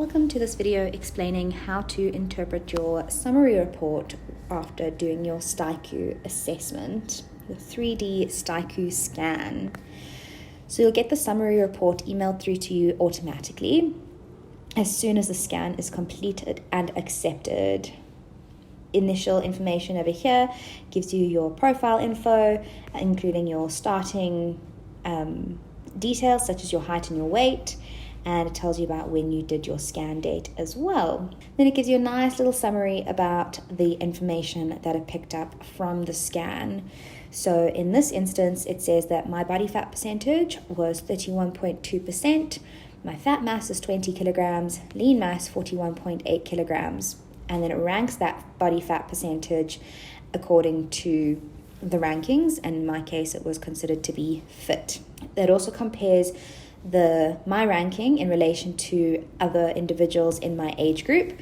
Welcome to this video explaining how to interpret your summary report after doing your Styku assessment, your 3D Styku scan. So you'll get the summary report emailed through to you automatically as soon as the scan is completed and accepted. Initial information over here gives you your profile info, including your starting details such as your height and your weight, and it tells you about when you did your scan date as well. Then it gives you a nice little summary about the information that it picked up from the scan. So in this instance, it says that my body fat percentage was 31.2%, my fat mass is 20 kilograms, lean mass 41.8 kilograms, and then it ranks that body fat percentage according to the rankings, and in my case it was considered to be fit. It also compares my ranking in relation to other individuals in my age group.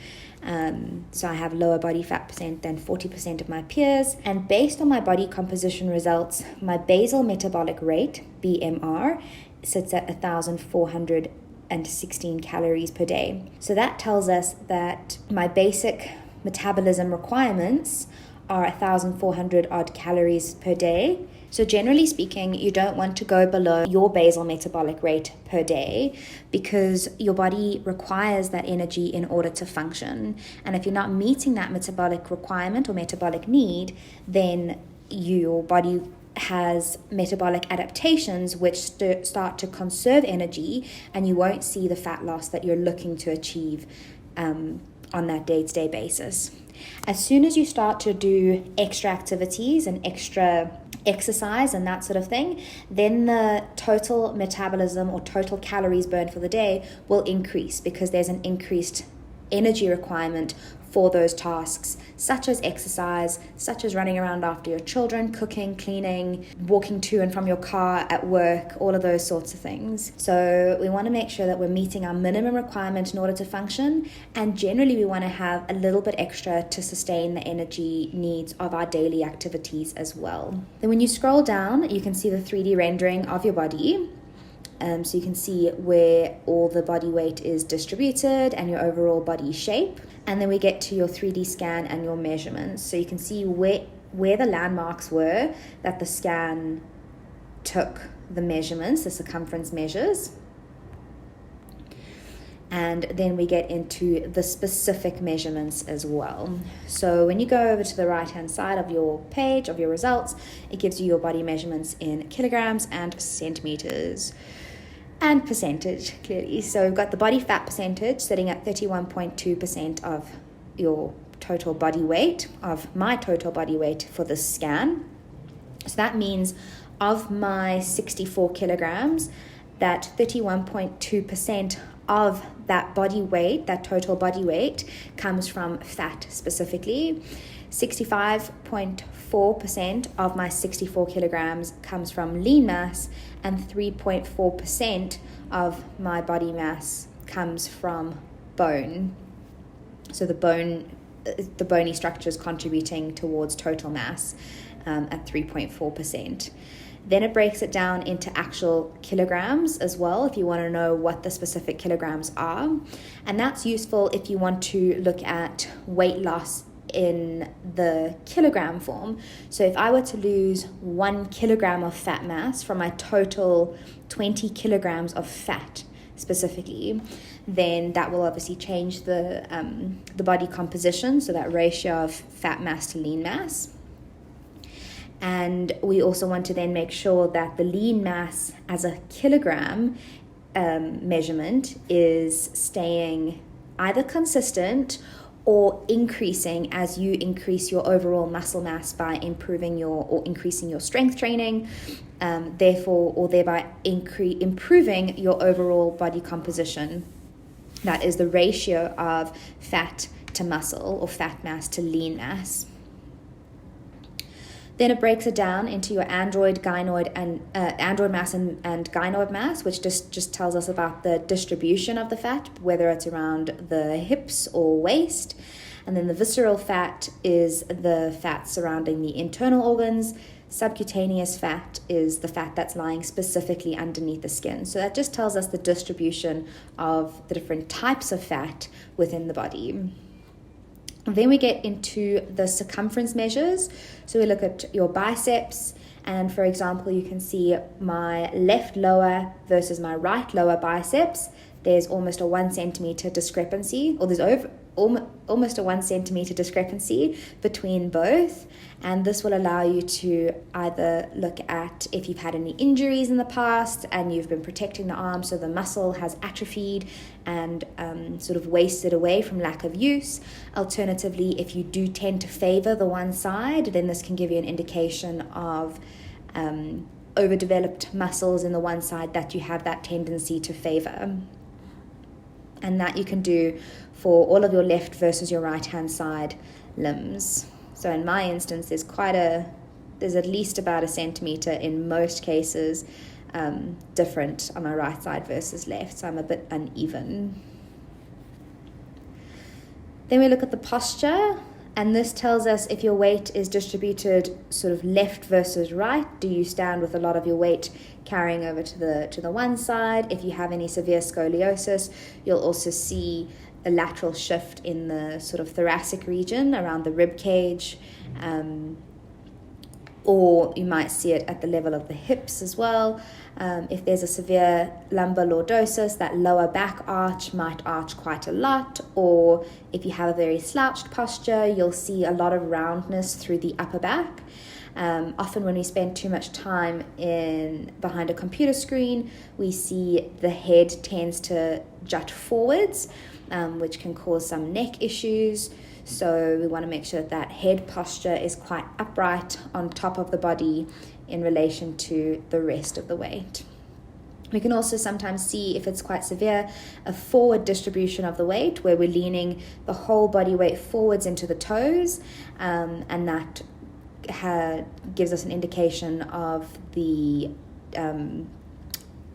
So I have lower body fat percent than 40% of my peers, and based on my body composition results, my basal metabolic rate, BMR, sits at 1,416 calories per day. So that tells us that my basic metabolism requirements are 1,400 odd calories per day. So generally speaking, you don't want to go below your basal metabolic rate per day because your body requires that energy in order to function. And if you're not meeting that metabolic requirement or metabolic need, then your body has metabolic adaptations which start to conserve energy, and you won't see the fat loss that you're looking to achieve on that day-to-day basis. As soon as you start to do extra activities and extra exercise and that sort of thing, then the total metabolism or total calories burned for the day will increase because there's an increased energy requirement for those tasks, such as exercise, such as running around after your children, cooking, cleaning, walking to and from your car at work, all of those sorts of things. So we want to make sure that we're meeting our minimum requirement in order to function, and generally we want to have a little bit extra to sustain the energy needs of our daily activities as well. Then when you scroll down, you can see the 3D rendering of your body. So you can see where all the body weight is distributed and your overall body shape. And then we get to your 3D scan and your measurements. So you can see where the landmarks were that the scan took the measurements, the circumference measures. And then we get into the specific measurements as well. So when you go over to the right-hand side of your page, of your results, it gives you your body measurements in kilograms and centimeters. And percentage, clearly. So we've got the body fat percentage sitting at 31.2% of your total body weight, of my total body weight for the scan. So that means of my 64 kilograms, that 31.2% of that body weight, that total body weight, comes from fat specifically. 65.4% of my 64 kilograms comes from lean mass, and 3.4% of my body mass comes from bone. So the bony structure is contributing towards total mass at 3.4%. Then it breaks it down into actual kilograms as well, if you want to know what the specific kilograms are. And that's useful if you want to look at weight loss in the kilogram form. So if I were to lose 1 kilogram of fat mass from my total 20 kilograms of fat specifically, then that will obviously change the body composition, so that ratio of fat mass to lean mass. And we also want to then make sure that the lean mass as a kilogram measurement is staying either consistent or increasing as you increase your overall muscle mass by increasing your strength training, thereby improving your overall body composition. That is the ratio of fat to muscle or fat mass to lean mass. Then it breaks it down into your android mass and gynoid mass, which just tells us about the distribution of the fat, whether it's around the hips or waist. And then the visceral fat is the fat surrounding the internal organs, Subcutaneous fat is the fat that's lying specifically underneath the skin. So that just tells us the distribution of the different types of fat within the body. Then we get into the circumference measures. So we look at your biceps, and for example, you can see my left lower versus my right lower biceps. There's almost a 1 centimeter discrepancy, or there's almost a 1 centimeter discrepancy between both. And this will allow you to either look at if you've had any injuries in the past and you've been protecting the arm so the muscle has atrophied and sort of wasted away from lack of use. Alternatively, if you do tend to favor the one side, then this can give you an indication of overdeveloped muscles in the one side that you have that tendency to favor. And that you can do for all of your left versus your right hand side limbs. So in my instance, there's at least about 1 centimeter in most cases different on my right side versus left. So I'm a bit uneven. Then we look at the posture, and this tells us if your weight is distributed sort of left versus right. Do you stand with a lot of your weight carrying over to the one side? If you have any severe scoliosis, you'll also see a lateral shift in the sort of thoracic region around the rib cage, or you might see it at the level of the hips as well. If there's a severe lumbar lordosis, that lower back arch might arch quite a lot, or if you have a very slouched posture, you'll see a lot of roundness through the upper back. Often when we spend too much time behind a computer screen, we see the head tends to jut forwards, which can cause some neck issues. So we want to make sure that head posture is quite upright on top of the body in relation to the rest of the weight. We can also sometimes see, if it's quite severe, a forward distribution of the weight where we're leaning the whole body weight forwards into the toes, and that gives us an indication of the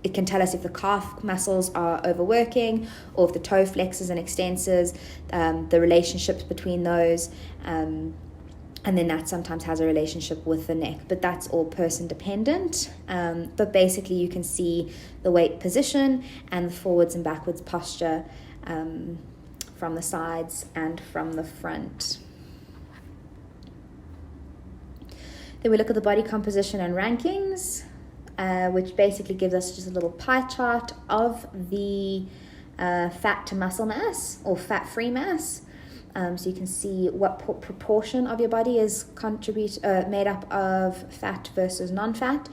it can tell us if the calf muscles are overworking or if the toe flexors and extensors, the relationships between those, and then that sometimes has a relationship with the neck, but that's all person dependent. But basically you can see the weight position and the forwards and backwards posture from the sides and from the front. Then we look at the body composition and rankings, which basically gives us just a little pie chart of the fat to muscle mass or fat-free mass. So you can see what proportion of your body is made up of fat versus non-fat,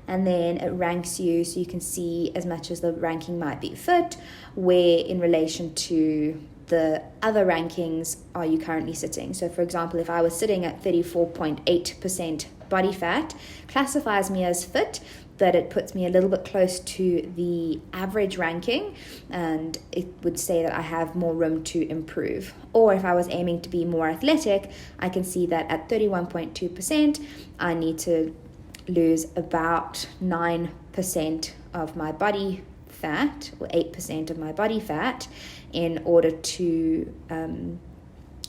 and then it ranks you so you can see as much as the ranking might be fit, where in relation to the other rankings are you currently sitting. So for example, if I was sitting at 34.8% body fat, classifies me as fit, but it puts me a little bit close to the average ranking, and it would say that I have more room to improve. Or if I was aiming to be more athletic, I can see that at 31.2%, I need to lose about 9% of my body fat, or 8% of my body fat, in order to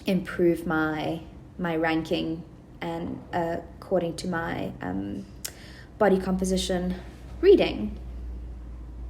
improve my ranking and according to my body composition reading.